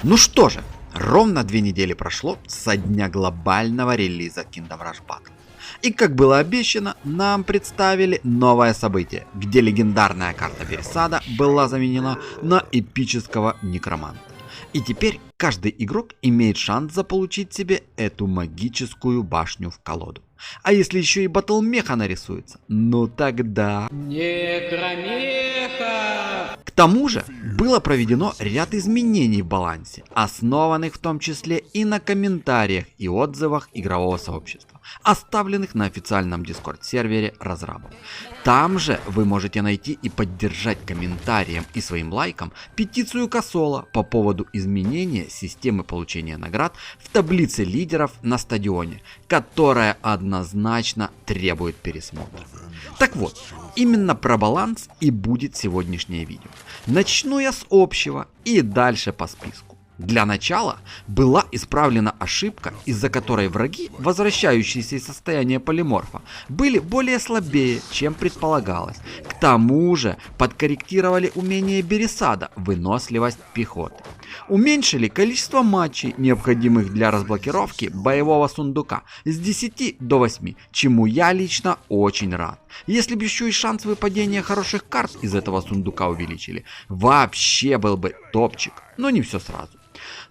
Ну что же, ровно 2 недели прошло со дня глобального релиза Kingdom Rush Battle. И как было обещано, нам представили новое событие, где легендарная карта Бересада была заменена на эпического некроманта. И теперь каждый игрок имеет шанс заполучить себе эту магическую башню в колоду. А если еще и батлмеха нарисуется, ну тогда... Некромеха! К тому же, было проведено ряд изменений в балансе, основанных в том числе и на комментариях и отзывах игрового сообщества, оставленных на официальном Discord-сервере разрабов. Там же вы можете найти и поддержать комментарием и своим лайком петицию Косола по поводу изменения системы получения наград в таблице лидеров на стадионе, которая однозначно требует пересмотра. Так вот, именно про баланс и будет сегодняшнее видео. Начну я с общего и дальше по списку. Для начала была исправлена ошибка, из-за которой враги, возвращающиеся из состояния полиморфа, были более слабее, чем предполагалось. К тому же подкорректировали умение Бересада, выносливость пехоты. Уменьшили количество матчей, необходимых для разблокировки боевого сундука, с 10 до 8, чему я лично очень рад. Если бы еще и шанс выпадения хороших карт из этого сундука увеличили, вообще был бы топчик, но не все сразу.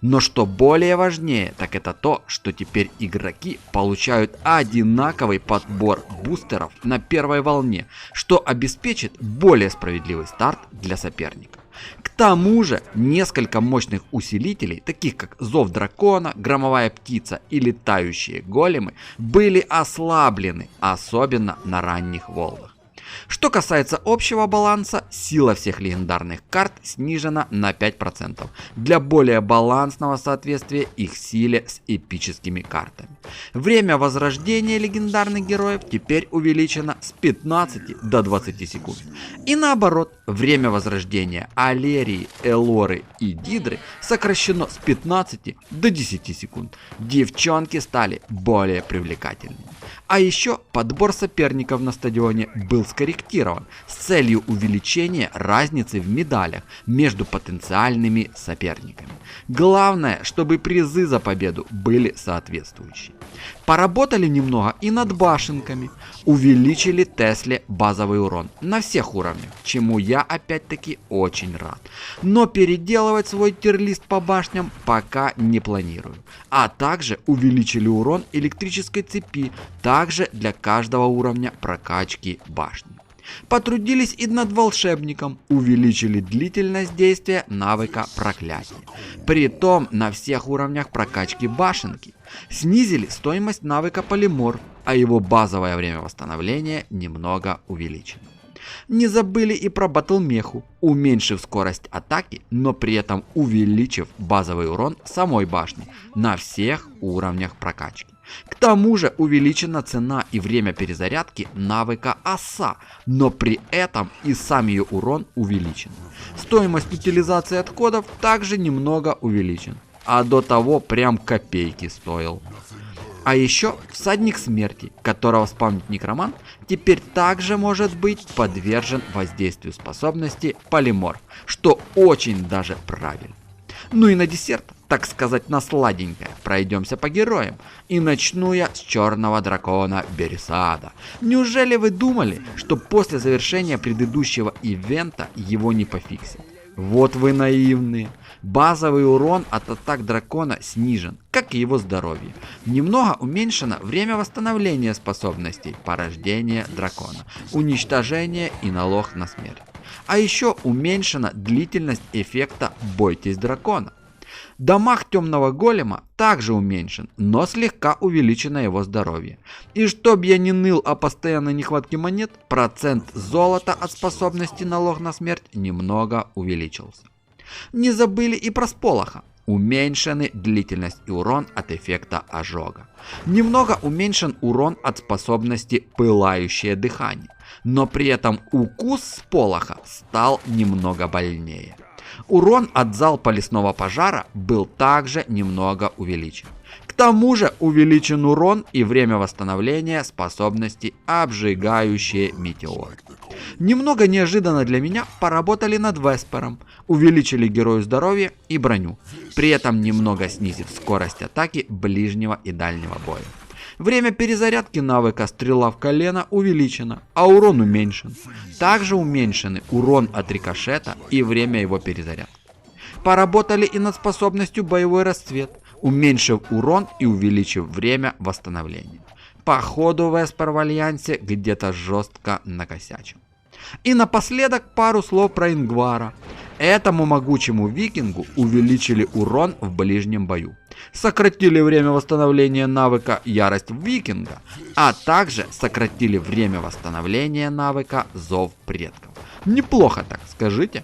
Но что более важнее, так это то, что теперь игроки получают одинаковый подбор бустеров на первой волне, что обеспечит более справедливый старт для соперников. К тому же несколько мощных усилителей, таких как Зов Дракона, Громовая Птица и Летающие Големы, были ослаблены, особенно на ранних волнах. Что касается общего баланса, сила всех легендарных карт снижена на 5% для более балансного соответствия их силе с эпическими картами. Время возрождения легендарных героев теперь увеличено с 15 до 20 секунд. И наоборот, время возрождения Алерии, Элоры и Дидры сокращено с 15 до 10 секунд. Девчонки стали более привлекательными. А еще подбор соперников на стадионе был скорректирован с целью увеличения разницы в медалях между потенциальными соперниками. Главное, чтобы призы за победу были соответствующие. Поработали немного и над башенками. Увеличили Тесле базовый урон на всех уровнях, чему я опять-таки очень рад. Но переделывать свой тир-лист по башням пока не планирую. А также увеличили урон электрической цепи, также для каждого уровня прокачки башни. Потрудились и над волшебником, увеличили длительность действия навыка проклятия. Притом на всех уровнях прокачки башенки. Снизили стоимость навыка полиморф, а его базовое время восстановления немного увеличено. Не забыли и про батлмеху, уменьшив скорость атаки, но при этом увеличив базовый урон самой башни на всех уровнях прокачки. К тому же увеличена цена и время перезарядки навыка Оса, но при этом и сам ее урон увеличен. Стоимость утилизации отходов также немного увеличен, а до того прям копейки стоил. А еще всадник смерти, которого спавнит некромант, теперь также может быть подвержен воздействию способности полиморф, что очень даже правильно. Ну и на десерт, так сказать, на сладенькое, пройдемся по героям. И начну я с черного дракона Бересада. Неужели вы думали, что после завершения предыдущего ивента его не пофиксят? Вот вы наивные. Базовый урон от атак дракона снижен, как и его здоровье. Немного уменьшено время восстановления способностей порождения дракона, уничтожение и налог на смерть. А еще уменьшена длительность эффекта «Бойтесь дракона». Дамаг темного голема также уменьшен, но слегка увеличено его здоровье. И чтоб я не ныл о постоянной нехватке монет, процент золота от способности налог на смерть немного увеличился. Не забыли и про сполоха. Уменьшены длительность и урон от эффекта ожога. Немного уменьшен урон от способности пылающее дыхание, но при этом укус сполоха стал немного больнее. Урон от залпа лесного пожара был также немного увеличен. К тому же увеличен урон и время восстановления способности обжигающие метеоры. Немного неожиданно для меня поработали над Веспером, увеличили герою здоровье и броню, при этом немного снизив скорость атаки ближнего и дальнего боя. Время перезарядки навыка «Стрела в колено» увеличено, а урон уменьшен. Также уменьшены урон от рикошета и время его перезарядки. Поработали и над способностью «Боевой расцвет», уменьшив урон и увеличив время восстановления. Походу Веспер в Альянсе где-то жестко накосячил. И напоследок пару слов про Ингвара. Этому могучему викингу увеличили урон в ближнем бою, сократили время восстановления навыка Ярость Викинга, а также сократили время восстановления навыка Зов Предков. Неплохо так, скажите?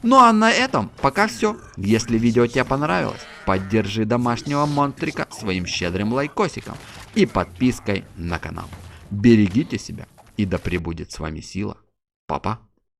Ну а на этом пока все. Если видео тебе понравилось, поддержи домашнего монстрика своим щедрым лайкосиком и подпиской на канал. Берегите себя и да пребудет с вами сила. Папа.